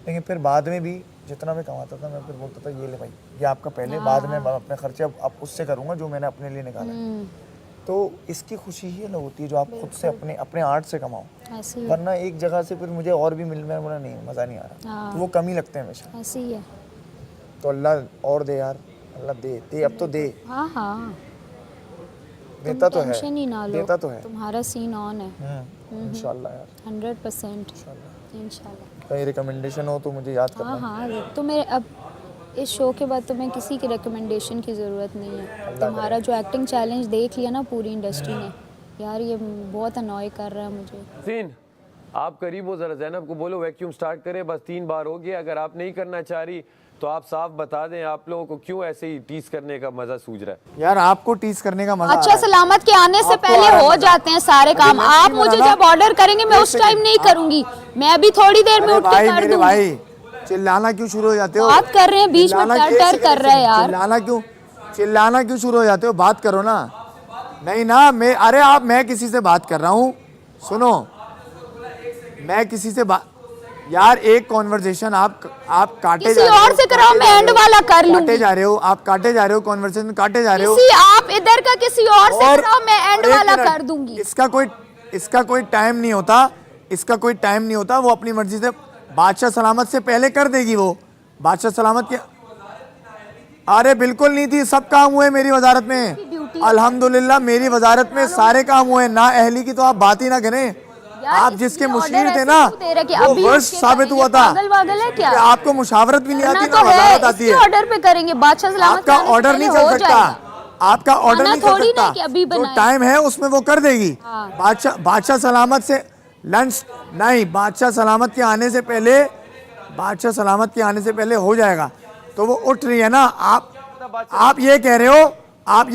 लेकिन फिर बाद में भी जितना मैं कमाता था मैं फिर बोलता था ये ले भाई ये आपका पहले, बाद में मैं अपने खर्चे अब उससे करूँगा जो मैंने अपने लिए निकाला है। तो इसकी खुशी ही अलग होती है जो आप खुद से अपने अपने आर्ट से कमाओ, ऐसे ही वरना एक जगह से फिर मुझे और भी मिल, मैं बोला नहीं मज़ा नहीं आ रहा, तो वो कमी लगते हैं हमेशा। ऐसे ही है। तो अल्लाह और दे यार, अल्लाह दे अब तो दे, हाँ हाँ, देता तो है, टेंशन ही ना लो, देता तो है। तुम्हारा सीन ऑन है। इंशाल्लाह यार, 100% इंशाल्लाह। इंशाल्लाह। कहीं रिकमेंडेशन हो तो मुझे याद हाँ करना। हाँ, तो मेरे अब इस शो के बाद तुम्हें किसी की रिकमेंडेशन की ज़रूरत नहीं है। तुम्हारा जो एक्टिंग चैलेंज देख लिया ना पूरी इंडस्ट्री ने, यार ये बहुत अनॉय कर रहा है मुझे। सीन आप करीब हो, जरा ज़ैनब को बोलो वैक्यूम स्टार्ट करे, बस 3 बार हो गया। अगर आप नहीं करना चाह रही तो आप साफ बता दें आप लोगों को क्यों ऐसे ही टीस करने का मजा सूझ रहा है। यार आपको टीज करने का मजा अच्छा सलामत के आने से पहले हो जाते हैं सारे काम। आप मुझे जब ऑर्डर करेंगे मैं उस टाइम नहीं करूंगी, मैं अभी थोड़ी देर में उठ के कर दूंगी। भाई चिल्लाना क्यों शुरू हो जाते हो? बात कर रहे हैं, बीच में टर कर रहा है यार। चिल्लाना क्यों शुरू हो जाते हो? बात करो ना। नहीं ना, मैं किसी से बात कर रहा हूँ, सुनो, मैं किसी से बात, यार एक कॉन्वर्जेशन आप काटे किसी और से कराओ, मैं एंड वाला कर लूंगी। काटे जा रहे हो आप, काटे जा रहे हो कॉन्वर्सेशन, काटे जा रहे हो। आप इधर का किसी और से कराओ, मैं एंड वाला कर दूंगी। इसका कोई टाइम नहीं होता, इसका कोई टाइम नहीं होता। वो अपनी मर्जी से, बादशाह सलामत से पहले कर देगी वो। बादशाह सलामत के, अरे बिल्कुल नहीं थी, सब काम हुए मेरी वजारत में, अल्हम्दुलिल्लाह मेरी वजारत में सारे काम हुए। ना अहली की तो आप बात ही ना करें। आप जिसके मुशीर थे ना वो वर्ष साबित हुआ था। पागल है क्या? आपको मुशावरत भी नहीं आती, तो ना वजारत आती है। ऑर्डर पे करेंगे, बादशाह सलामत आपका ऑर्डर नहीं चल सकता, आपका ऑर्डर नहीं चल सकता। जो टाइम है उसमें वो कर देगी। बादशाह सलामत से लंच नहीं, बादशाह सलामत के आने से पहले, बादशाह सलामत के आने से पहले हो जाएगा। तो वो उठ रही है ना। आप ये कह रहे हो, आप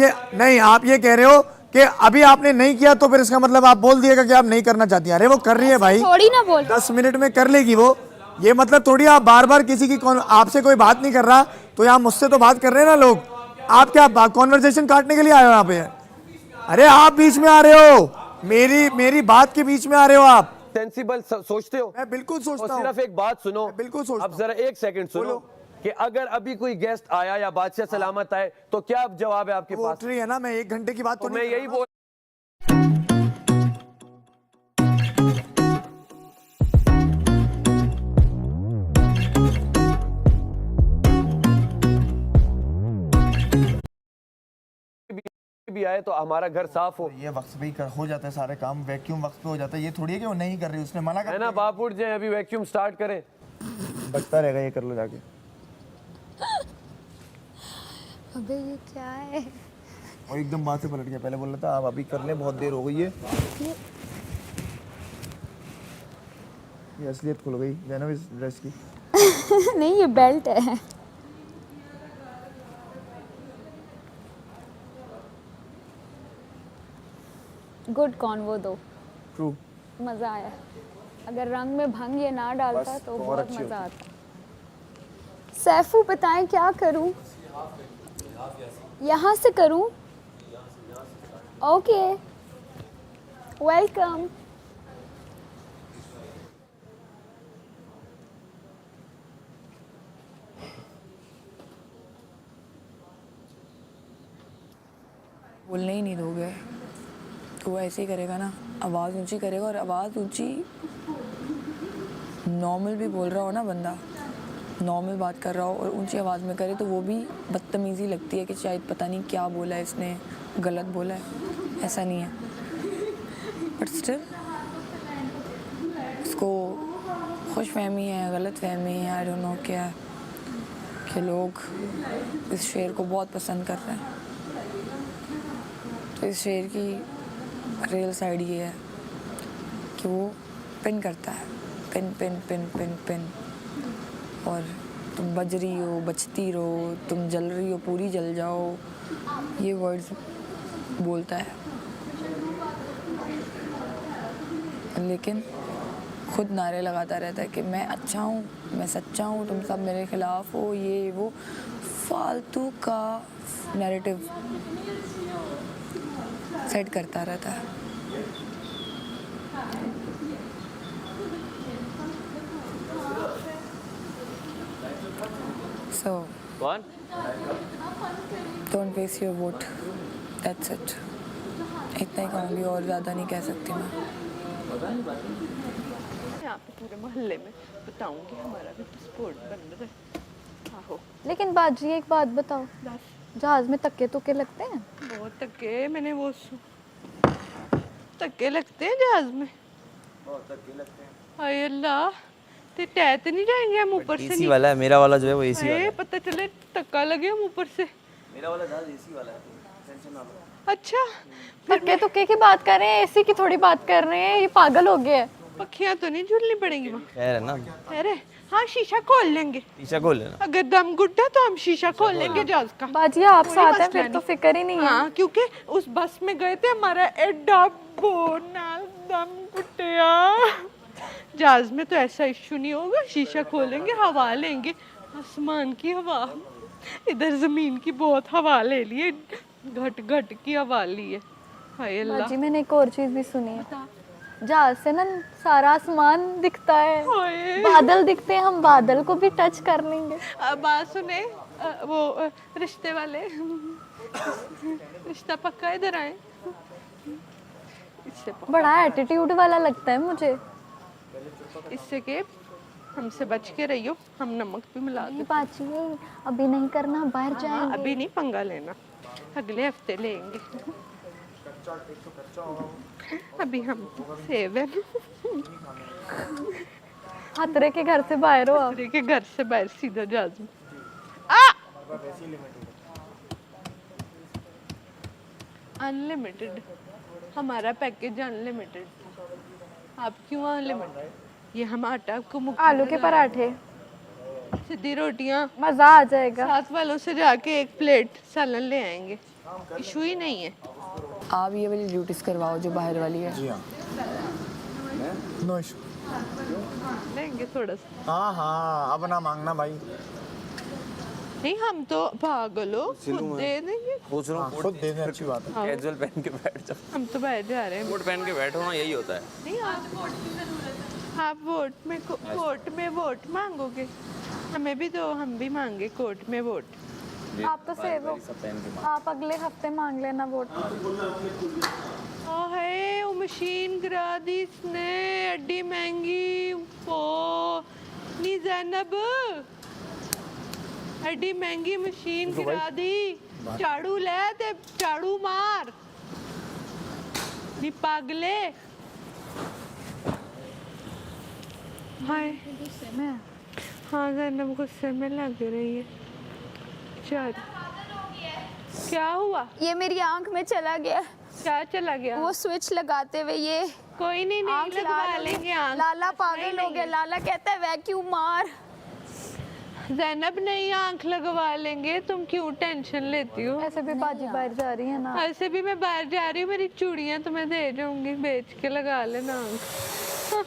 ये कह रहे हो कि अभी आपने नहीं किया तो फिर इसका मतलब आप बोल दिएगा कि आप नहीं करना चाहती। अरे वो कर रही है भाई, थोड़ी ना बोल, 10 मिनट में कर लेगी वो। ये मतलब थोड़ी आप बार बार किसी की आपसे कोई बात नहीं कर रहा तो यहाँ मुझसे तो बात कर रहे हैं ना लोग। आप क्या कॉन्वर्जेशन काटने के लिए आए हो यहाँ पे? अरे आप बीच में आ रहे हो, मेरी बात के बीच में आ रहे हो आप। सेंसिबल सोचते हो? मैं बिल्कुल सोचता हूँ। सिर्फ एक बात सुनो, बिल्कुल सोचता हूँ। अब जरा एक सेकंड सुनो कि अगर अभी कोई गेस्ट आया या बादशाह सलामत आए तो क्या जवाब है आपके पास? उठ रही है ना, मैं 1 घंटे की बात तो मैं यही बोल, भी आए तो हमारा घर साफ हो। ये वक्त पे ही हो जाता है सारे काम, वैक्यूम वक्त पे हो जाता है। ये थोड़ी है कि वो नहीं कर रही, उसने मना कर है ना। बाप उठ जाए, अभी वैक्यूम स्टार्ट करें, बचता रहेगा, ये कर लो जाके। अबे ये क्या है? और एकदम बात से पलट गया। पहले बोल रहा था आप अभी कर लें, बहुत देर हो गई है। ये असलियत खुल गई जैनब इस ड्रेस की। नहीं ये बेल्ट है। गुड कॉन्वो दो, ट्रू, मजा आया। अगर रंग में भंग ये ना डालता तो बहुत मजा आता। सैफू बताएं क्या करूं? यहाँ से करूं? Okay, welcome. बोलने ही नहीं दोगे तो वो ऐसे ही करेगा ना, आवाज़ ऊंची करेगा। और आवाज़ ऊंची नॉर्मल भी बोल रहा हो ना बंदा, नॉर्मल बात कर रहा हो और ऊंची आवाज़ में करे तो वो भी बदतमीज़ी लगती है कि शायद पता नहीं क्या बोला है इसने, गलत बोला है। ऐसा नहीं है, बट स्टिल इसको खुश फहमी है, गलत फहमी है, आई डोंट नो क्या है, कि लोग इस शेर को बहुत पसंद कर रहे हैं। तो इस शेर की रियल साइड ये है कि वो पिन करता है, pin pin pin pin pin. और तुम बज रही हो, बचती रहो, तुम जल रही हो, पूरी जल जाओ, ये वर्ड्स बोलता है। लेकिन खुद नारे लगाता रहता है कि मैं अच्छा हूँ, मैं सच्चा हूँ, तुम सब मेरे खिलाफ हो, ये वो फालतू का नैरेटिव सेट करता रहता है। So कौन? don't waste your vote. That's it. इतना ही कहूँगी और ज़्यादा नहीं कह सकती मैं। यहाँ पे पूरे मोहल्ले में बताऊंगी हमारा भी पासपोर्ट बन रहा है। आहो लेकिन बाजी एक बात बताओ, जहाज में तक्के तुक्के लगते हैं? बहुत धक्के मैंने वो धक्के लगते हैं जहाज में, बहुत धक्के लगते हैं। हाय अल्लाह, ते टैत नहीं जाएंगे हम ऊपर से? एसी वाला है मेरा वाला, जो है वो एसी वाला है। पता चले धक्का लगे हम ऊपर से। मेरा वाला जहाज एसी वाला है, टेंशन ना लो। अच्छा तक्के तुक्के की बात कर रहे हैं, एसी की थोड़ी बात कर रहे हैं, ये पागल हो गया है। पखियाँ तो नहीं झूलनी पड़ेंगी वहाँ? खैर है ना, अरे हाँ शीशा खोल लेंगे, शीशा खोल लेना। अगर दम गुड्डा तो हम शीशा खोल लेंगे जहाज का। बाजी आप कोई साथ हैं, मसला फिर तो नहीं। फिक्र ही नहीं है। हाँ क्योंकि उस बस में गए थे, हमारा एडा बोनाल दम कुटिया। जहाज में तो ऐसा इशू नहीं होगा, शीशा खोलेंगे, हवा लेंगे, आसमान की हवा। इधर जमीन की बहुत हवा ले लिए, घट घट की हवा ली है। हाय अल्लाह, बाजी मैंने एक और चीज भी सुनी है, जहाज से ना सारा आसमान दिखता है, हाय। बादल दिखते हैं, हम बादल को भी टच कर लेंगे। बात सुने, वो रिश्ते वाले, रिश्ता पक्का, इधर आए। इससे बड़ा एटीट्यूड वाला लगता है मुझे। इससे के हमसे बच के रहियो, हम नमक भी मिला नहीं दे। बाजी अभी नहीं करना, बाहर जाएंगे। अभी नहीं पंगा लेना, अगले हफ्ते लेंगे। अभी हम सेव है, खतरे के घर से बाहर हो आप। खतरे के घर से बाहर सीधा जहाज में। अनलिमिटेड, हमारा पैकेज अनलिमिटेड था। आप क्यों अनलिमिटेड? ये हम आटा को आलू के पराठे, सीधी रोटियां, मजा आ जाएगा। साथ वालों से जाके एक प्लेट सालन ले आएंगे, इशू ही नहीं है। आप ये वाली ड्यूटीज करवाओ जो बाहर वाली है। जी हाँ, नो इशू। लेंगे थोड़ा सा। हाँ हाँ, अब ना मांगना भाई। नहीं हम तो पागलो, खुद दे देंगे। पूछ रहा हाँ, खुद दे दें, अच्छी बात है। कैजुअल पहन के बैठ जाओ, हम तो बाहर जा रहे हैं। कोट पहन के बैठो ना, यही होता है। नहीं आप वोट की जरूरत है, आप वोट में वोट मांगोगे, हमें भी दो, हम भी मांगे कोर्ट में वोट। आप तो सेव हो, आप अगले हफ्ते मांग लेना वोट। है वो मशीन गिरा दी इसने, एडी महंगी। ओ नी जैनब, एडी महंगी मशीन गिरा दी। झाड़ू ले ते झाड़ू मार, नी पागले। हाय हाँ जैनब गुस्से में लग रही है। चल क्या हुआ? ये मेरी आंख में चला गया, क्या चला गया? वो स्विच लगाते हुए ये कोई नहीं, आंख नहीं लगवा लेंगे आंख। लाला पागल हो गया, लाला कहता है वैक्यूम मार। जैनब नहीं, आंख लगवा लेंगे, तुम क्यों टेंशन लेती हो? ऐसे भी बाजी बाहर जा रही है ना। ऐसे भी मैं बाहर जा रही हूँ, मेरी चूड़ियाँ तुम्हें दे जाऊंगी, बेच के लगा लेना आंख। हाँ,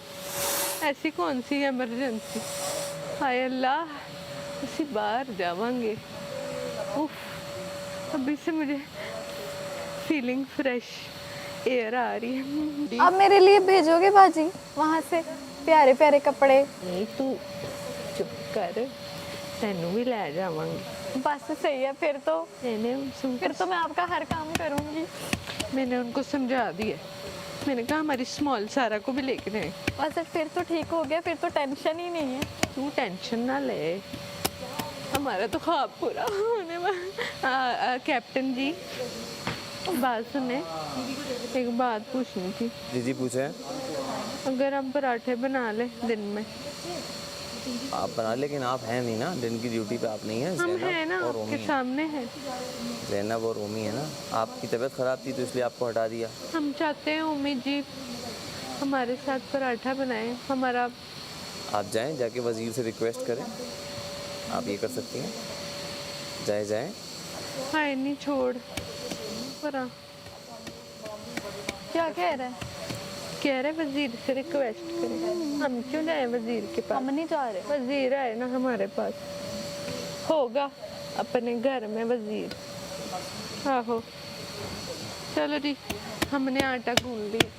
ऐसी कौन सी इमरजेंसी? हाय अल्लाह, इसी बाहर जावांगे। उफ, अभी से मुझे फीलिंग फ्रेश एयर आ रही है। अब मेरे लिए भेजोगे बाजी वहाँ से प्यारे प्यारे कपड़े? नहीं तू चुप कर, तेनू भी ले जावांगी। बस सही है, फिर तो मैं आपका हर काम करूँगी। मैंने उनको समझा दिया, मैंने कहा हमारी स्मॉल सारा को भी लेके आए। बस फिर तो ठीक हो गया, फिर तो टेंशन ही नहीं है। तू टेंशन ना ले, हमारा तो ख्वाब पूरा होने वाला। कैप्टन जी बात सुने, एक बात पूछनी थी। जी जी पूछे। अगर हम पराठे बना ले दिन में? आप बना, लेकिन आप हैं नहीं ना, दिन की ड्यूटी पे आप नहीं हैं। हम हैं ना, और आपके रोमी है, सामने है। जैनब और रोमी है ना। आपकी तबीयत खराब थी तो इसलिए आपको हटा दिया। हम चाहते हैं उम्मीद जी हमारे साथ पराठा बनाए। हमारा आप जाएं, जाके वजीर से रिक्वेस्ट करें, आप ये कर सकती हैं। जाए जाएं। हाय नहीं छोड़ परा। क्या कह रहा है? कह रहे वजीर से रिक्वेस्ट करें। हम क्यों जाए वजीर के पास? हम नहीं जा रहे। वजीर आए ना हमारे पास, होगा अपने घर में वजीर। आहो चलो जी, हमने आटा गूंद लिया,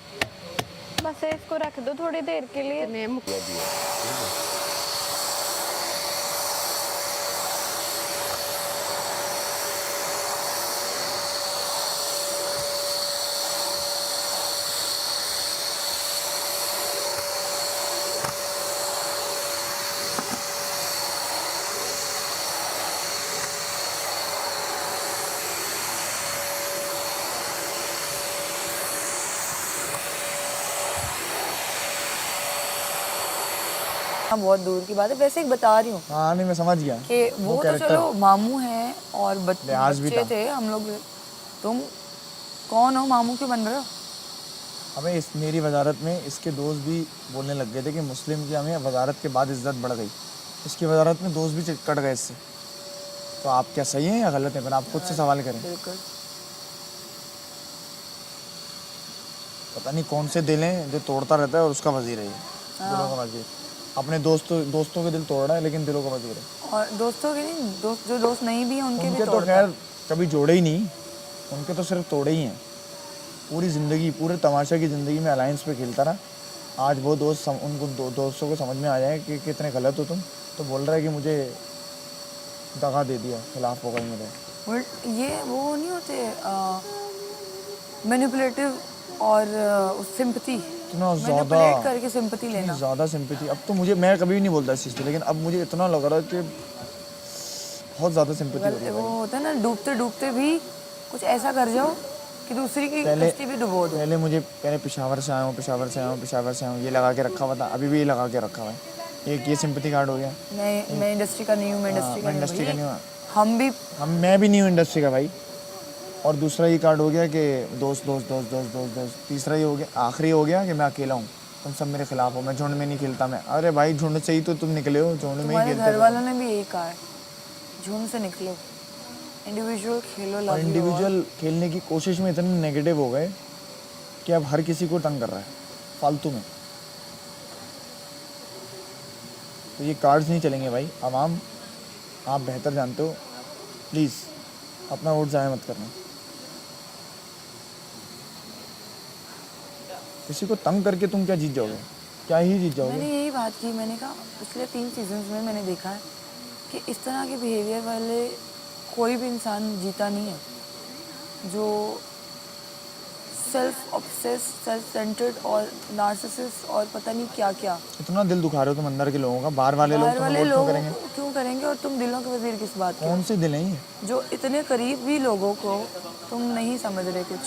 बस इसको रख दो थोड़ी देर के लिए। बहुत दूर की बात है, वैसे एक बता रही हूँ हाँ नहीं मैं समझ गया कि वो तो character। चलो मामू हैं और लिहाज भी बच्चे था। थे हम लोग। तुम कौन हो, मामू क्यों बन रहे हो? हमें इस मेरी वजारत में इसके दोस्त भी बोलने लग गए थे कि मुस्लिम की हमें वजारत के बाद इज्जत बढ़ गई, इसकी वजारत में दोस्त भी कट गए इससे। तो आप क्या सही हैं या गलत हैं, पर आप खुद से सवाल करें। बिल्कुल। पता नहीं कौन से दिल हैं जो तोड़ता रहता है और उसका वजीर है ये, दिलों का वजीर। अपने दोस्तों के दिल तोड़ रहा है लेकिन दिलों का वजीर है। और दोस्तों के नहीं, जो दोस्त नहीं भी हैं उनके भी उनके तो तोड़ता है। खैर कभी जोड़े ही नहीं, उनके तो सिर्फ तोड़े ही हैं। पूरी ज़िंदगी, पूरे तमाशा की ज़िंदगी में अलायंस पे खेलता रहा। आज वो दोस्त उनको दोस्तों को समझ में आ जाए कि कितने गलत हो तुम, तो बोल रहा है कि मुझे दगा दे दिया, खिलाफ हो गई मेरे। ये वो नहीं होते मैनिपुलेटिव और सिंपैथी, इतना मैनिपुलेट ज़्यादा करके सिंपैथी लेना। ज़्यादा सिंपैथी अब तो मुझे, मैं कभी भी नहीं बोलता इस चीज़ पे, लेकिन अब मुझे इतना लग रहा है कि बहुत ज़्यादा सिंपैथी हो रही है वो भाई। होता है ना, डूबते डूबते भी कुछ ऐसा कर जाओ कि दूसरी की कश्ती भी डुबो दो। पहले पेशावर से आया हूँ, ये लगा के रखा हुआ था, अभी भी ये लगा के रखा हुआ है। ये सिंपैथी कार्ड हो गया। मैं इंडस्ट्री का नहीं हूँ, मैं इंडस्ट्री का नहीं हूँ। मैं भी नहीं हूँ इंडस्ट्री का भाई। और दूसरा ये कार्ड हो गया कि दोस्त। तीसरा ये हो गया, आखिरी हो गया कि मैं अकेला हूँ, तुम सब मेरे खिलाफ हो, मैं झुंड में नहीं खेलता मैं। अरे भाई झुंड से ही तो तुम निकले हो, झुंड में ही तुम्हारे खेलते घर वालों ने भी यही कहा है, झुंड से निकलो, इंडिविजुअल खेलो। और इंडिविजुअल खेलने की कोशिश में इतने नेगेटिव हो गए कि अब हर किसी को तंग कर रहा है फालतू में। तो ये कार्ड्स नहीं चलेंगे भाई। आवाम, आप बेहतर जानते हो, प्लीज़ अपना वोट ज़ाया मत करना। किसी को तंग करके तुम क्या जीत जाओगे, क्या ही जीत जाओगे। मैंने यही बात की, मैंने कहा पिछले 3 सीजन्स में मैंने देखा है कि इस तरह के बिहेवियर वाले कोई भी इंसान जीता नहीं है, जो सेल्फ ऑब्सेस, सेल्फ सेंटर्ड और नार्सिसिस्ट और पता नहीं क्या क्या। इतना दिल दुखा रहे हो तुम अंदर के लोगों का। बाहर वाले लोग तुम्हें वोट क्यों करेंगे? क्यों करेंगे? और तुम दिलों के वजीर किस बात के? कौन से दिल हैं ये? जो इतने करीब भी लोगों को तुम नहीं समझ रहे कुछ,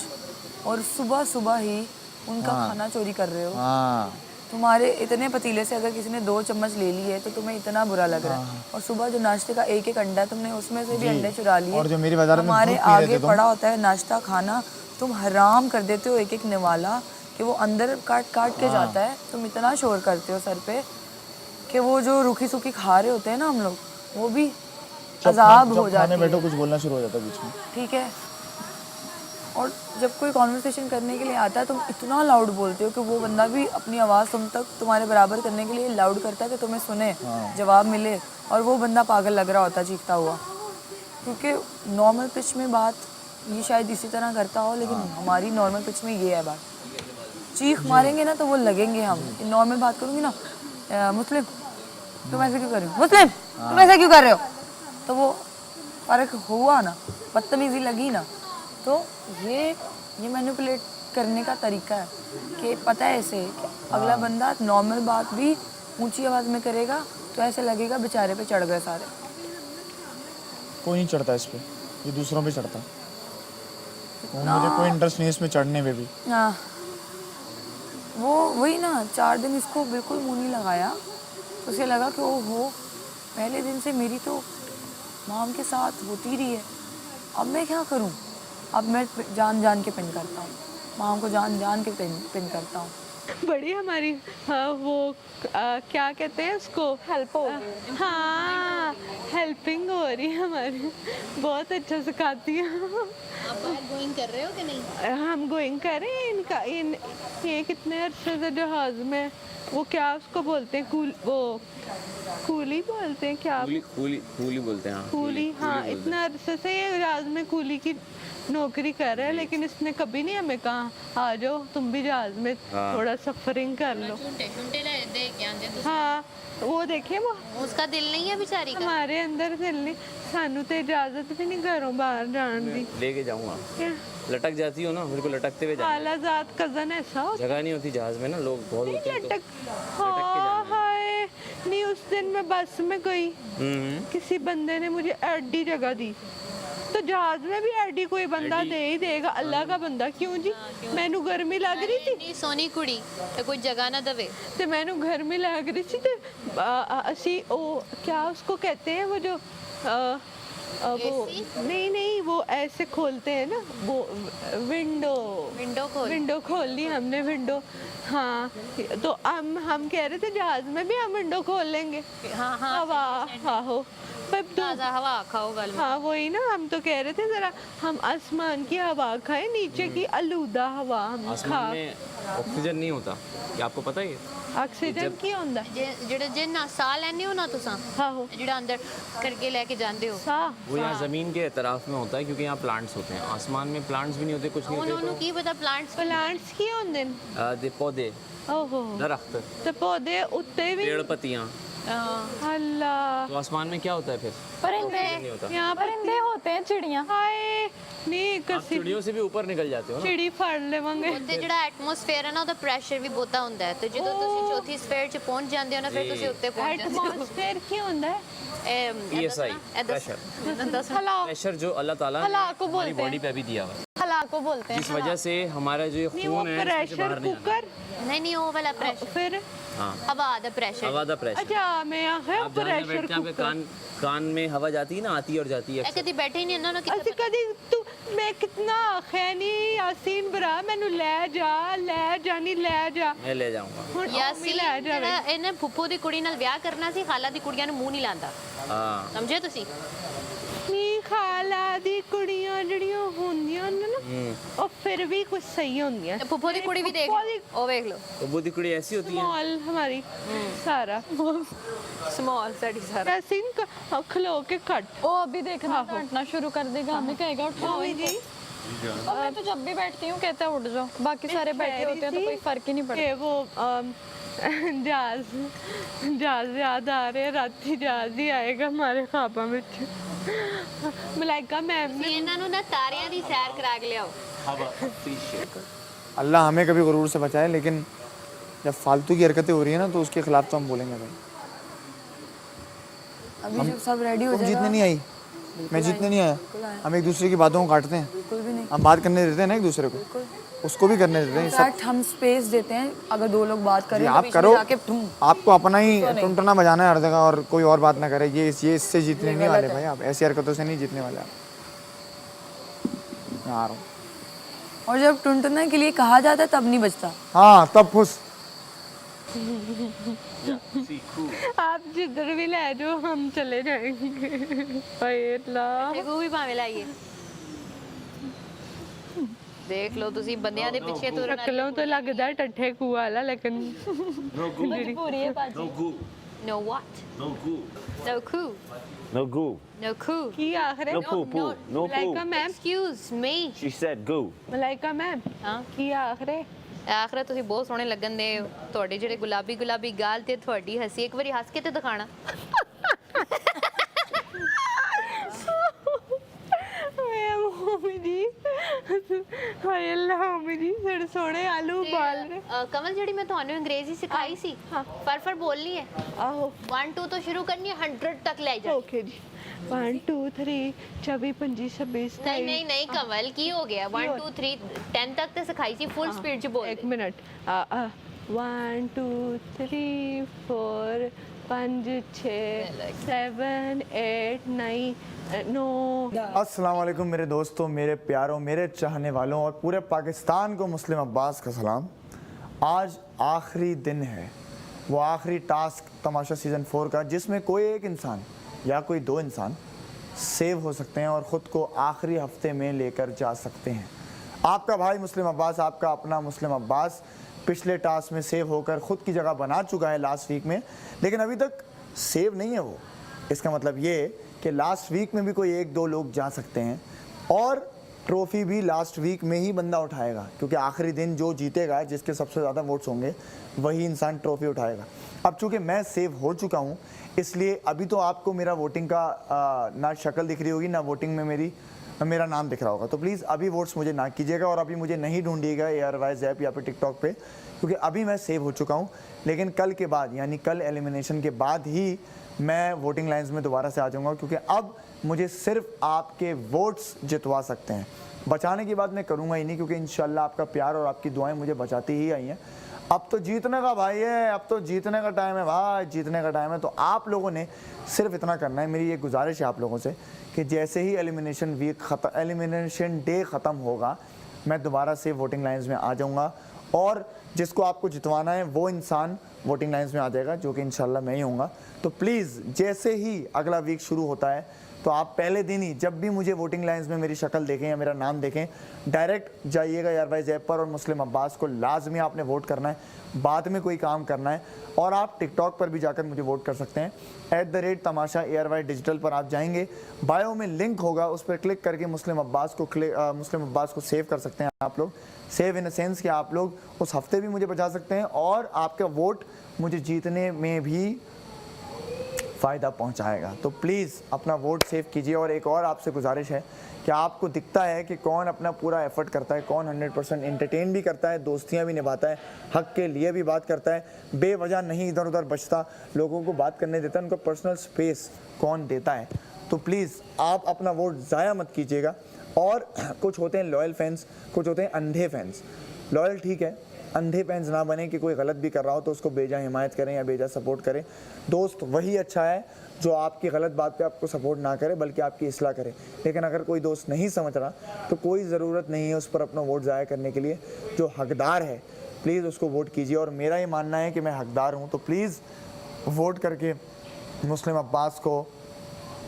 और सुबह सुबह ही उनका खाना चोरी कर रहे हो। हाँ, तुम्हारे इतने पतीले से अगर किसी ने 2 चम्मच ले लिए तो तुम्हें इतना बुरा लग रहा है। और सुबह जो नाश्ते का एक अंडा है, तुमने उसमें से भी अंडे चुरा लिए। और जो मेरी बाजार में हमारे दूध पी रहे आगे थे तुम। पड़ा होता है नाश्ता खाना, तुम हराम कर देते हो एक निवाला कि वो अंदर काट के जाता है। तुम इतना शोर करते हो सर पे कि वो जो रूखी सूखी खा रहे होते हैं ना हम लोग, वो भी अजाब हो जाते हैं। बैठो कुछ बोलना शुरू हो जाता है बीच में। ठीक है। और जब कोई कॉन्वर्सेशन करने के लिए आता है, तुम इतना लाउड बोलते हो कि वो बंदा भी अपनी आवाज़ तुम तक तुम्हारे बराबर करने के लिए लाउड करता है कि तुम्हें सुने, जवाब मिले, और वो बंदा पागल लग रहा होता है चीखता हुआ। क्योंकि नॉर्मल पिच में बात ये शायद इसी तरह करता हो, लेकिन हमारी नॉर्मल पिच में ये है बात, चीख मारेंगे ना तो वो लगेंगे। हम नॉर्मल बात करूँगी ना, मुस्लिम तुम ऐसे क्यों कर रहे हो, मुस्लिम तुम ऐसे क्यों कर रहे हो, तो वो फ़र्क हुआ ना, बदतमीज़ी लगी ना। तो ये मैनिपुलेट करने का तरीका है कि पता है ऐसे कि अगला बंदा नॉर्मल बात भी ऊंची आवाज़ में करेगा तो ऐसे लगेगा बेचारे पे चढ़ गए सारे। कोई नहीं चढ़ता इस पे, ये दूसरों पे चढ़ता। मुझे कोई इंटरेस्ट नहीं इसमें चढ़ने में भी। हाँ, वो वही ना, 4 दिन इसको बिल्कुल मुँह नहीं लगाया तो उसे लगा कि ओहो, पहले दिन से मेरी तो माम के साथ होती रही है, अब मैं क्या करूं? अब मैं जान के पिन करता हूँ, माम को जान के पिन करता हूँ। बड़ी हमारी क्या कहते हैं उसको, हेल्प हो गई। हाँ, हेल्पिंग हो रही है हमारी, बहुत अच्छा सिखाती है। आप गोइंग कर रहे हो कि नहीं? हम गोइंग कर रहे हैं। ये कितने अरसे से जहाज में, वो क्या उसको बोलते हैं, कूली बोलते हैं क्या? कूली बोलते हैं। कूली, हाँ। इतना अरसे से ये जहाज में कूली की नौकरी कर रहा है, लेकिन इसने कभी नहीं हमें कहा आ जाओ तुम भी जहाज में थोड़ा सफरिंग कर लो। हाँ, वो देखे वो उसका दिल नहीं है बेचारी का। हमारे अंदर दिल नहीं, सानू तो इजाजत भी नहीं घरों बाहर जान दी। लेके जाऊंगा, क्या लटक जाती हो ना, मेरे को लटकते हुए जाना। आलाजाद कजन ऐसा होता जगह नहीं होती जहाज में ना, लोग बहुत होते हैं तो लटक। हाँ, हाय नहीं, उस दिन मैं बस में गई, किसी बंदे ने मुझे एडी जगह दी, तो जहाज में भी एडी कोई बंदा दे ही देगा, अल्लाह का बंदा। क्यों जी? मैनू गर्मी लग रही थी नहीं सोनी कुड़ी ते कोई जगह ना दवे तो मैनू गर्मी लग रही थी तो असी वो क्या उसको कहते हैं वो जो वो नहीं वो ऐसे खोलते हैं ना, वो विंडो खोल ली हमने, विंडो। हाँ तो हम कह रहे थे जहाज में भी हम विंडो खोल लेंगे। हाँ हाँ हवा आहो पर ताज़ा हवा खाओ गल में। हाँ वही ना, हम तो कह रहे थे जरा हम आसमान की हवा खाएं, नीचे की आलूदा हवा हम खा। आसमान में ऑक्सीजन नहीं होता, ये आपको पता है? ऑक्सीजन की होंदा जेड़ा जे ना साह लैंदे हो ना तुसां, आहो जेड़ा अंदर करके लेके जांदे हो, सा वो यहाँ ज़मीन के तरफ में होता है, क्योंकि यहाँ प्लांट्स होते हैं। आसमान में प्लांट्स भी नहीं होते, कुछ नहीं उन्होंने होते। की पता प्लांट्स प्लांट्स की होंदे न? तो पौधे, ओहो दरख्त, तो पौधे उत्ते भी पेड़, पत्तियाँ। अल्लाह। तो आसमान में क्या होता है फिर? परिंदे नहीं होता। यहाँ पर परिंदे होते हैं, चिड़ियाँ। हाय नहीं आप कसी चिड़ियों से भी ऊपर निकल जाते हो ना। चिड़ी फड़ लेवांगे। ਉੱਤੇ ਜਿਹੜਾ ਐਟਮੋਸਫੇਅਰ ਹੈ ਨਾ ਉਹਦਾ ਪ੍ਰੈਸ਼ਰ ਵੀ ਬਹੁਤਾ ਹੁੰਦਾ ਹੈ ਤੇ ਜਦੋਂ ਤੁਸੀਂ ਚੌਥੀ ਸਫੇਅਰ 'ਚ ਪਹੁੰਚ ਜਾਂਦੇ ਹੋ ਨਾ ਫਿਰ ਤੁਸੀਂ ਉੱਤੇ ਪਹੁੰਚ ਜਾਂਦੇ ਹੋ। एटमॉस्फेयर की होंदा है? PSI, pressure। हला प्रेशर जो अल्लाह ताला ने हला को हमारी बोलते बॉडी पे भी दिया हुआ है, हला को बोलते हैं। जिस वजह से हमारा जो ये नहीं वो खून है इसमें से प्रेशर बाहर नहीं आना। कुकर ਨਹੀਂ ਨਹੀਂ ਉਹ ਵਾਲਾ ਪ੍ਰੈਸ਼ਰ फिर हाँ, ਹਵਾ ਦਾ ਪ੍ਰੈਸ਼ਰ हवा का प्रेशर। अच्छा मैं आखे आप जहाँ प्रेशर बैठते हैं आपके कुकर कान में हवा जाती है ना, आती है और जाती है ਇਹ अक्सर। ਕਦੀ ਬੈਠੇ ਹੀ ਨਹੀਂ ਇਹਨਾਂ ਨੂੰ ਅਸੀਂ ਕਿਤੇ ਕਦੀ ਤੂੰ ਮੈਂ ਕਿਤਨਾ ਆਖਿਆ ਨਹੀਂ ਯਾਸੀਨ ਭਰਾ ਮੈਨੂੰ ਲੈ ਜਾ ਲੈ ਜਾ मैं ले जाऊंगा। ਹੁਣ ਉਹ ਵੀ ਯਾਸੀਨ ਲੈ ਜਾਵੇ ਜਿਹੜਾ ਇਹਨੇ ਫੁੱਫੋ ਦੀ ਕੁੜੀ ਨਾਲ ਵਿਆਹ ਕਰਨਾ ਸੀ, ਖਾਲਾ ਦੀ ਕੁੜੀਆਂ ਨੂੰ ਮੂੰਹ ਨਹੀਂ ਲਾਂਦਾ, हाँ, ਸਮਝੇ ਤੁਸੀਂ? ਨਹੀਂ ਖਾਲਾ ਦੀ ਕੁੜੀਆਂ ਜਿਹੜੀਆਂ ਹੁੰਦੀਆਂ ਨੇ ਨਾ ਉਹ ਫਿਰ ਵੀ ਕੁਝ ਸਹੀ ਹੁੰਦੀਆਂ ਤੇ ਫੁੱਫੋ ਦੀ ਕੁੜੀ ਵੀ ਦੇਖ ਫੁੱਫੋ ਦੀ- ਉਹ ਵੇਖ ਲਓ, तो वो कुड़ी ऐसी होती है। स्मॉल हमारी सारा ਸਮਾਲ ਸਾਡੀ ਸਾਰਾ। यासीन खलो के कट वो अभी देखना डांटना शुरू कर देगा, हमें कहेगा उठाओ मम्मी जी इनको। और मैं तो जब भी बैठती हूँ कहता है उठ जाओ, बाकी सारे बैठे होते हैं तो कोई फर्क ही नहीं पड़ता। कि वो जहाज याद आ रहे राती जहाज ही आएगा हमारे ख्वाबों में। मलाइका मैम ने ਤੁਸੀਂ ਇਹਨਾਂ ਨੂੰ ਨਾ ਤਾਰਿਆਂ ਦੀ ਸੈਰ ਕਰਾ ਕੇ ਲਿਆਓ। अल्लाह हमें कभी गुरूर से बचाए, लेकिन जब फालतू की हरकतें हो रही है ना तो उसके खिलाफ तो हम बोलेंगे भाई। अभी जब सब रेडी हो तुम जाएगा, जीतने नहीं आई, मैं जीतने नहीं आया। हम एक दूसरे की बातों को काटते हैं, बिल्कुल भी नहीं। हम बात करने देते हैं ना एक दूसरे को, उसको भी करने देते हैं सब। इनफैक्ट हम स्पेस देते हैं, अगर दो लोग बात करें जी, तो आप बीच में करो, जाके तुम आपको अपना ही टुनटुना बजाना है हर जगह और कोई और बात ना करे। ये इससे जीतने नहीं वाले भाई, आप ऐसी हरकतों से नहीं जीतने वाले। आप मैं आ रहा हूँ। और जब टुनटुना के लिए कहा जाता है तब नहीं बचता। हाँ तब खुश। आप जिधर भी ले जाओ हम चले जाएंगे। हाय अल्लाह ਤੇ ਉਹ ਵੀ ਭਾਵੇਂ ਲਾਈਏ। ਦੇਖ ਲਓ ਤੁਸੀਂ ਬੰਦਿਆਂ ਦੇ ਪਿੱਛੇ ਤੁਰਨ शक्लों तो लगता है टट्ठे कुआ वाला, लेकिन पूरी है बाजी। No what? No goo. No coup. No goo. No coup. की आखिर No poo poo. No Malaika poo. Ma'am Excuse me. She said goo. Malaika ma'am ਹਾਂ की आखिर ਆਖਰ ਤੁਸੀਂ ਬਹੁਤ ਸੋਹਣੇ ਲੱਗਣ ਦੇ, ਤੁਹਾਡੇ ਜਿਹੜੇ ਗੁਲਾਬੀ ਗਾਲ ਤੇ ਤੁਹਾਡੀ ਹੱਸੀ, ਇੱਕ ਵਾਰੀ ਹੱਸ ਕੇ ਤੇ ਦਿਖਾਣਾ। मम्मी जी हाय अल्लाह मम्मी जी बड़े सोहने आलू उबाल रहे। ਕਮਲ ਜਿਹੜੀ ਮੈਂ ਤੁਹਾਨੂੰ ਅੰਗਰੇਜ਼ੀ ਸਿਖਾਈ ਸੀ, ਫਰ ਬੋਲਣੀ ਹੈ। आहो 1 2 ਤੋਂ ਸ਼ੁਰੂ ਕਰਨੀ ਹੈ, 100 ਤੱਕ ਲੈ ਜਾ। ओके जी 1 2 3 24 25 26 ਨਹੀਂ ਨਹੀਂ ਕਮਲ ਕੀ ਹੋ ਗਿਆ? 1 2 3 10 ਤੱਕ ਤੇ ਸਿਖਾਈ ਸੀ, ਫੁੱਲ ਸਪੀਡ 'ਚ ਬੋਲ। एक मिनट 1 2 3 4 5 6 7 8 9 अस्सलाम वालेकुम मेरे दोस्तों, मेरे प्यारों, मेरे चाहने वालों और पूरे पाकिस्तान को मुस्लिम अब्बास का सलाम। आज आखिरी दिन है, वो आखिरी टास्क तमाशा सीज़न 4 का, जिसमें कोई एक इंसान या कोई दो इंसान सेव हो सकते हैं और ख़ुद को आखिरी हफ्ते में लेकर जा सकते हैं। आपका भाई मुस्लिम अब्बास, आपका अपना मुस्लिम अब्बास पिछले टास्क में सेव होकर ख़ुद की जगह बना चुका है लास्ट वीक में, लेकिन अभी तक सेव नहीं है वो। इसका मतलब ये कि लास्ट वीक में भी कोई एक दो लोग जा सकते हैं और ट्रॉफी भी लास्ट वीक में ही बंदा उठाएगा, क्योंकि आखिरी दिन जो जीतेगा, जिसके सबसे ज़्यादा वोट्स होंगे, वही इंसान ट्रॉफी उठाएगा। अब चूँकि मैं सेव हो चुका हूँ, इसलिए अभी तो आपको मेरा वोटिंग का ना शक्ल दिख रही होगी, ना वोटिंग में मेरा नाम दिख रहा होगा। तो प्लीज़ अभी वोट्स मुझे ना कीजिएगा और अभी मुझे नहीं ढूंढिएगा ARY ऐप या फिर टिकटॉक पे, क्योंकि अभी मैं सेव हो चुका हूँ। लेकिन कल के बाद यानी कल एलिमिनेशन के बाद ही मैं वोटिंग लाइंस में दोबारा से आ जाऊंगा, क्योंकि अब मुझे सिर्फ आपके वोट्स जितवा सकते हैं। बचाने की बात मैं करूंगा ही नहीं, क्योंकि इंशाल्लाह आपका प्यार और आपकी दुआएं मुझे बचाती ही आई हैं। अब तो जीतने का भाई है, अब तो जीतने का टाइम है भाई, जीतने का टाइम है। तो आप लोगों ने सिर्फ इतना करना है, मेरी ये गुजारिश है आप लोगों से कि जैसे ही एलिमिनेशन डे ख़त्म होगा मैं दोबारा से वोटिंग लाइंस में आ जाऊंगा, और जिसको आपको जितवाना है वो इंसान वोटिंग लाइंस में आ जाएगा, जो कि इंशाल्लाह मैं ही होऊंगा। तो प्लीज़ जैसे ही अगला वीक शुरू होता है तो आप पहले दिन ही जब भी मुझे वोटिंग लाइंस में मेरी शक्ल देखें या मेरा नाम देखें, डायरेक्ट जाइएगा यारवाइज ऐप पर और मुस्लिम अब्बास को लाजमी आपने वोट करना है, बाद में कोई काम करना है। और आप टिकटॉक पर भी जाकर मुझे वोट कर सकते हैं, @तमाशा ARY डिजिटल पर आप जाएंगे, बायो में लिंक होगा, उस पर क्लिक करके मुस्लिम अब्बास को सेव कर सकते हैं आप लोग। सेव इन अ सेंस कि आप लोग उस हफ्ते भी मुझे बचा सकते हैं और आपका वोट मुझे जीतने में भी फ़ायदा पहुंचाएगा। तो प्लीज़ अपना वोट सेव कीजिए। और एक और आपसे गुजारिश है कि आपको दिखता है कि कौन अपना पूरा एफर्ट करता है, कौन 100% एंटरटेन भी करता है, दोस्तियां भी निभाता है, हक के लिए भी बात करता है, बेवजह नहीं इधर उधर बचता, लोगों को बात करने देता है, उनको पर्सनल स्पेस कौन देता है। तो प्लीज़ आप अपना वोट ज़ाया मत कीजिएगा। और कुछ होते हैं लॉयल फैंस, कुछ होते हैं अंधे फैंस। लॉयल ठीक है, अंधे फैंस ना बने कि कोई गलत भी कर रहा हो तो उसको बेजा हिमायत करें या बेजा सपोर्ट करें। दोस्त वही अच्छा है जो आपकी गलत बात पे आपको सपोर्ट ना करे बल्कि आपकी इस्लाह करे। लेकिन अगर कोई दोस्त नहीं समझ रहा तो कोई ज़रूरत नहीं है उस पर अपना वोट ज़ाया करने के लिए। जो हकदार है प्लीज़ उसको वोट कीजिए। और मेरा ये मानना है कि मैं हकदार हूँ, तो प्लीज़ वोट करके मुस्लिम अब्बास को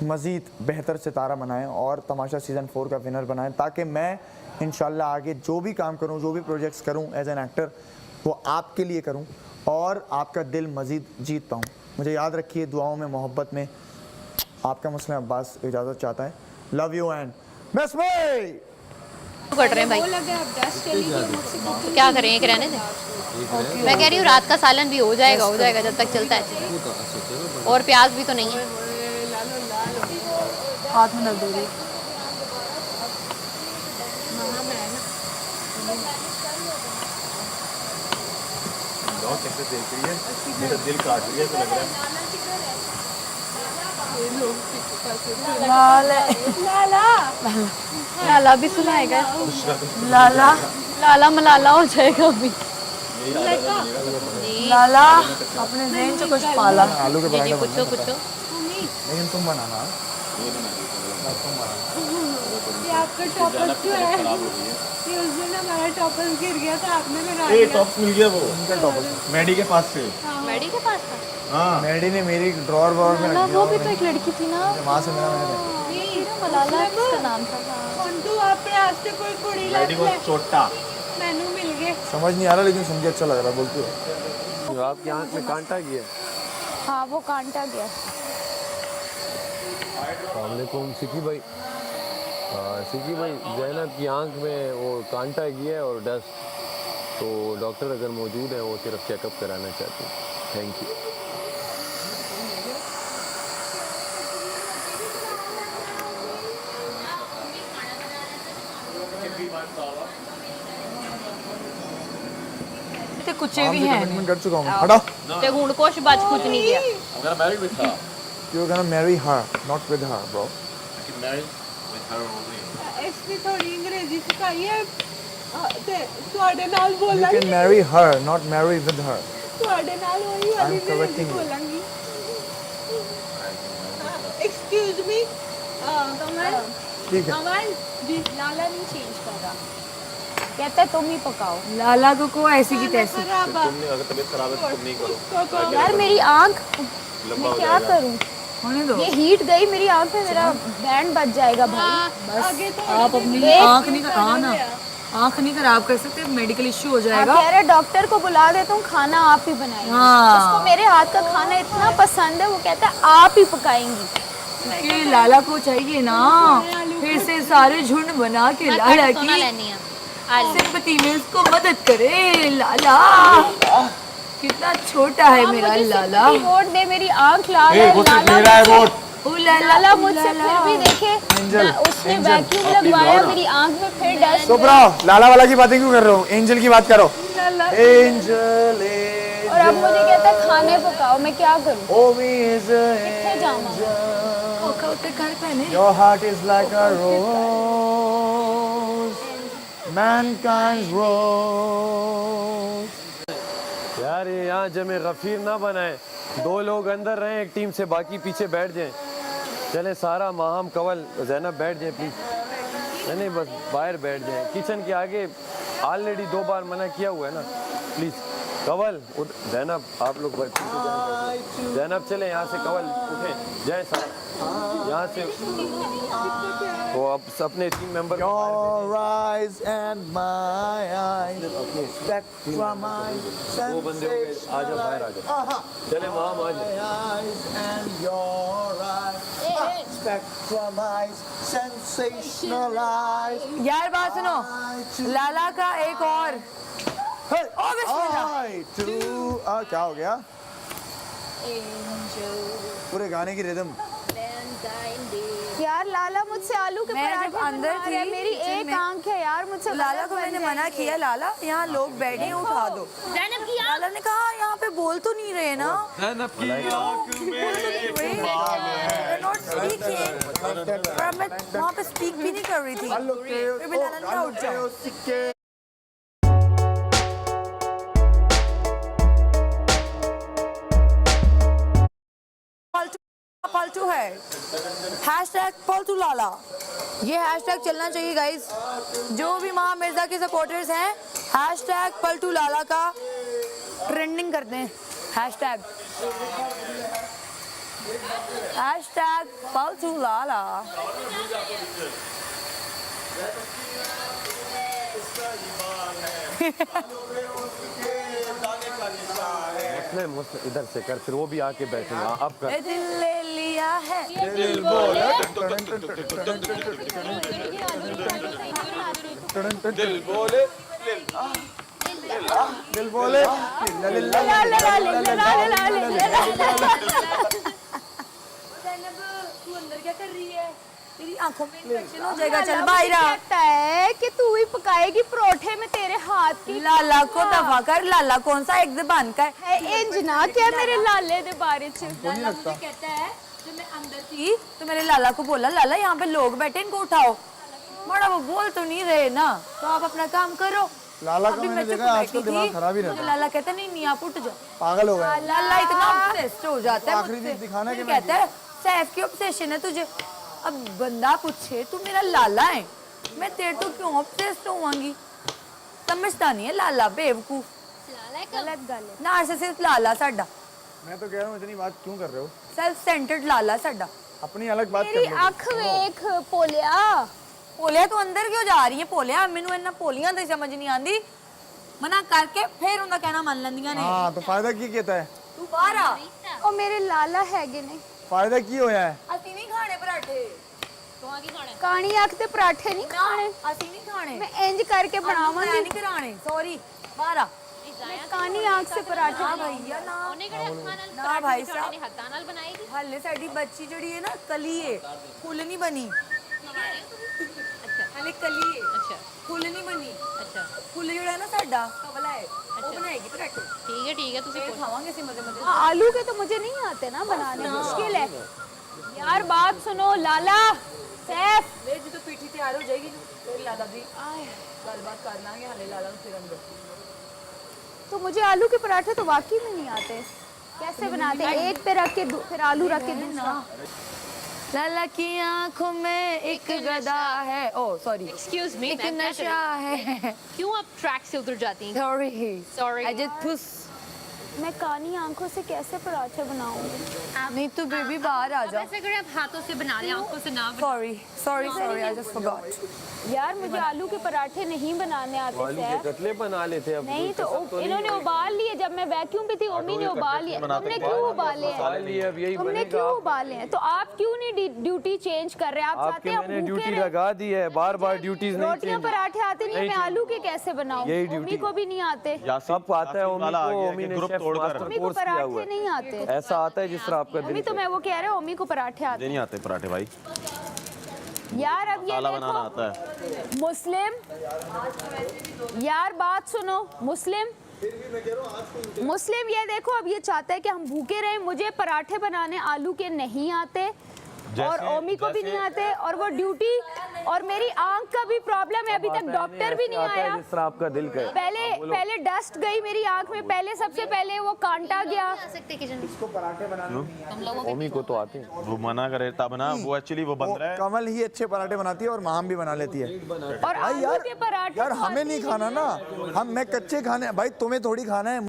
मज़ीद बेहतर सितारा बनाएं और तमाशा सीज़न 4 का विनर बनाएं, ताकि मैं इंशाल्लाह आगे जो भी काम करूं, जो भी प्रोजेक्ट्स करूं एज एन एक्टर, वो आपके लिए करूं और आपका दिल मज़ीद जीत पाऊं। मुझे याद रखिए, दुआओं में, मोहब्बत में आपका मुस्लिम अब्बास इजाज़त चाहता है। Love you and miss me. Cut रहे हैं भाई, क्या करें, एक रहने दें। मैं कह रही हूँ रात का सालन भी हो जाएगा जब तक चलता है। और प्याज भी तो नहीं है, हाथ में दर्द हो रही है। कैसे देख रही है, मेरा दिल काट रही है, तो लग रहा है लाला भी सुनाएगा, लाला लाला मलाला हो जाएगा अभी। लाला अपने ज़हन से कुछ पाला। आलू के जी पराठे पूछो पूछो। लेकिन तुम बनाना। ये आपका टॉपर जो है, ये उस दिन हमारा टॉपर गिर गया था, आपने बना ए दिया। टॉप्स मिल गया, वो मैडी के पास से। मैडी के पास था। हाँ मैडी ने मेरी ड्रॉर वॉर में रख वो भी तो एक लड़की थी ना, माँ से मेरा मैंने मलाला किसका नाम था? कौन आप रास्ते कोई कुड़ी मैडी को छोटा मैनू मिल गए। समझ नहीं आ रहा, लेकिन सुन के अच्छा लग रहा। बोलती हो आपकी आंख में कांटा गया। हाँ वो कांटा गया। वालेकुम सिकी भाई। सिकी भाई, ज़ैनब की आंख में वो कांटा गया है और डस्ट, तो डॉक्टर अगर मौजूद है वो सिर्फ चेकअप कराना चाहते हैं। Thank you. ते कुछ भी हैं कमिटमेंट कर चुका हूँ। हटा। ते हुण कुछ बच कुछ नहीं गया। I'm gonna marry with her. You're gonna marry her, not with her, bro. I can marry with her only. इसने थोड़ी अंग्रेजी सिखाई है ते ਤੁਹਾਡੇ ਨਾਲ You ਬੋਲਾਂਗੀ, can marry her, not marry with her. ਤੁਹਾਡੇ ਨਾਲ ਹੋਈ I'm ਵਾਲੀ correcting you. ਬੋਲਾਂਗੀ। एक्सक्यूज मी कमल, ठीक है। कमल जी, लाला नहीं चेंज कर रहा, कहता है तुम ही पकाओ। लाला को ऐसी की तैसी। तुमने अगर तबीयत खराब है तो तुम नहीं करो। यार मेरी आंख, लंबा मैं हो क्या जाएगा। करूं? होने दो। ये हीट गई मेरी आंख में, मेरा बैंड बच जाएगा भाई। आगे तो आप अपनी देख। आँख नहीं हाँ ना, आँख नहीं खराब कर सकते, मेडिकल इश्यू हो आप जाएगा। कह रहे डॉक्टर को बुला देता हूँ, खाना आप ही बनाएंगे। हाँ। उसको मेरे हाथ का खाना इतना पसंद है, वो कहता है आप ही पकाएंगी। कि लाला को चाहिए ना फिर से सारे झुंड बना के मैं लाला सोना की लेनी है। आलू। सिंपैथी में उसको मदद करे। लाला कितना छोटा है आप मेरा मुझे लाला। sympathy वोट दे, मेरी आंख लाल है। वो सिर्फ लाला मेरा है मुझसे- वोट। ओ लाला लाला मुझसे फिर भी देखे एंजल, ना, उसने एंजल, वैक्यूम आप प्लीज लगवाया, लो ना। मेरी आंख में फिर डस्ट। चुप रहो, लाला वाला की बातें क्यों कर रहे हो? एंजल की बात करो। एंजल, और अब मुझे कहता है खाने पकाओ, मैं क्या करूं? Omi is a कितने जामा? ओका उते कर पहने Your heart is like a rose, mankind's rose. यार ये यहाँ जमे गफीर ना बनाए, 2 लोग अंदर रहें एक टीम से, बाकी पीछे बैठ जाएं। चले सारा माहम कवल ज़ैनब बैठ जाए प्लीज। नहीं बस बाहर बैठ जाएं, किचन के आगे ऑलरेडी 2 बार मना किया हुआ है ना, प्लीज। कवल ज़ैनब आप लोग पीछे जाएं। ज़ैनब चले यहाँ से, कवल उठें जाए सारा यहाँ से। तो अब अपने team member Your eyes and my eyes, spectrum eyes, वो बंदे हो गए, आ जाओ बाहर आ जाओ। चले माम आ जाओ। eyes and your eyes, spectrum eyes, sensational eyes. यार बात सुनो, लाला का एक और Hey, O Bismillah. I too, क्या हो गया? पूरे गाने की रिदम। यार लाला मुझसे आलू के मैं पराठे जब अंदर बनवा रहा है, थी, मेरी किचन एक में, आंख है यार, मुझसे लाला गलत को बन मैंने मना जाएंगे। किया, लाला यहाँ लोग बैठे हैं, उठा दो। लाला ने कहा यहाँ पे बोल तो नहीं रहे ना, बोल तो नहीं रहे, They're not speaking। और मैं वहाँ पे स्पीक भी नहीं कर रही थी, फिर भी लाला ने कहा उठ जाओ। फालतू है, हैशटैग पलटू लाला, ये हैशटैग चलना चाहिए गाइस। जो भी माँ मिर्जा के सपोर्टर्स हैं, हैशटैग पलटू लाला का ट्रेंडिंग करते हैं, हैशटैग पलटू लाला। मुस्लिम इधर से कर, फिर वो भी आके बैठेंगे। अब कर। ए दिल ले लिया है, दिल बोले, दिल बोले दिल बोले, तू अंदर क्या कर रही है? तेरी आंखों में इन्फेक्शन हो जाएगा, चल बाहर आ। कहता है कि तू ही पकाएगी परोठे में तेरे हाथ की। लाला को दफा कर, लाला कौन सा एक जबान का है इंज ना क्या मेरे लाले दे बारे च। लाला मुझे कहता है जब मैं अंदर थी तो मेरे लाला को बोला, लाला यहाँ पे लोग बैठे, इनको उठाओ। बड़ा वो बोल तो नहीं रहे ना, तो आप अपना काम करो। लाला का अभी मैंने मैं चुप देखा आजकल बैठी दिमाग थी, खराब ही रहता मुझे है। लाला कहता नहीं आप उठ जाओ। पागल हो गया। लाला इतना ऑब्सेस्ड हो जाता है आखिरी मुझसे, चीज दिखाना फिर कि मैं कहता है सैफ की ऑब्सेशन है तुझे। अब बंदा पूछे तू मेरा लाला है, मैं तेरे तो क्यों ऑब्सेस्ड होवांगी? समझता नहीं है लाला, बेवकूफ गलत गल है। नार्सिसिस्ट लाला साडा, मैं तो कह रहा हूँ इतनी बात क्यों कर रहे हो? सेल्फ सेंटर्ड लाला साडा। अपनी अलग बात मेरी कर लो। अख वेख पोलिया। पोलिया तू अंदर क्यों जा रही है? पोलिया मैनू इन्ना पोलियां दी समझ नहीं आंदी, मना करके फिर उनका कहना मान लंदियां ने। हाँ तो फायदा की कहता है? तू बाहर आ, ओ मेरे लाला हैगे ने। फायदा की होया है? ਅਸੀਂ ਨਹੀਂ ਖਾਣੇ ਪਰਾਠੇ, कानी अख ते पराठे नहीं खाने, ਅਸੀਂ नहीं खाने, मैं इंज करके मैं बनावांगी। नहीं कराने, सॉरी बाहर आ। मैं कानी आंख से पराठे ना बनाऊंगी। भैया ना, ना भाई साहब, हाले साडी बच्ची जड़ी है ना कली है, फुल नहीं बनी, हाले कली है, फुल नहीं बनी। फुल जड़ा है ना साडा कवला है, वो बनाएगी पराठे। ठीक है फिर खावांगे इसे मजे मजे। हाँ, आलू के तो मुझे नहीं आते ना बनाने, मुश्किल है यार। बात सुनो लाला सैफ, ले जी तो पीठी तैयार हो जाएगी, फिर लाला दी गलबात कर लांगे, हाले लाला फिर अंदर। तो मुझे आलू के पराठे तो वाकई में नहीं आते। कैसे बनाते हैं? एक पे रख के फिर आलू रख के दूसरा। लाला की आंखों में एक गदा है, ओ सॉरी एक्सक्यूज मी, एक नशा है। क्यों आप ट्रैक से उधर जाती हैं? Sorry Sorry. I just push. मैं कानी आंखों से कैसे पराठे बनाऊंगी? नहीं तो बेबी बाहर आ जाओ। ऐसे करें आप हाथों से बना लें, आंखों से ना sorry sorry sorry I just forgot. यार मुझे आलू के पराठे नहीं बनाने आते आलू के सैफ। कतले बना लेते अब। नहीं तो इन्होंने उबाल लिए, जब मैं वैक्यूम पे थी ओमी ने उबाल लिए। तुमने क्यों उबाले हैं? अब यही तुमने बनेगा। क्यों उबाले हैं? तो आप क्यों नहीं ड्यूटी चेंज कर रहे? आप चाहते आपके हैं मैंने हम भूखे ड्यूटी रहें? लगा दी है, बार बार ड्यूटीज नहीं रोटियां change। पराठे आते नहीं, नहीं मैं change। आलू के कैसे बनाऊं? यही ओमी ड्यूटी। को भी नहीं आते। सबको आता है, ओमी को, ओमी ने ग्रुप शेफ तोड़कर मास्टर ओमी को कोर्स किया हुआ पराठे है। नहीं आते। ऐसा आता है जिस तरह आपका ओमी दिल तो मैं वो कह रहे ओमी को पराठे आते नहीं आते पराठे भाई, यार। अब ये ताला बनाना देखो आता है। मुस्लिम, यार बात सुनो, मुस्लिम मुस्लिम ये देखो अब ये चाहता है कि हम भूखे रहें। मुझे पराठे बनाने आलू के नहीं आते और ओमी को भी नहीं आते, और वो ड्यूटी, और मेरी आंख का भी प्रॉब्लम है, अभी तक डॉक्टर भी नहीं आया। जिस तरह आपका दिल करे। पहले डस्ट गई मेरी आंख में, पहले सबसे पहले वो कांटा गया। ओमी को तो आते हैं। वो मना करे तब ना, वो एक्चुअली वो बंद रहा है। कमल ही अच्छे पराठे बनाती है और माम भी बना लेती है। और भाई आलू के पराठे यार तो हमें आते नहीं ही खाना ना, मैं कच्चे खाने, भाई तुम्हें थोड़ी खाना है।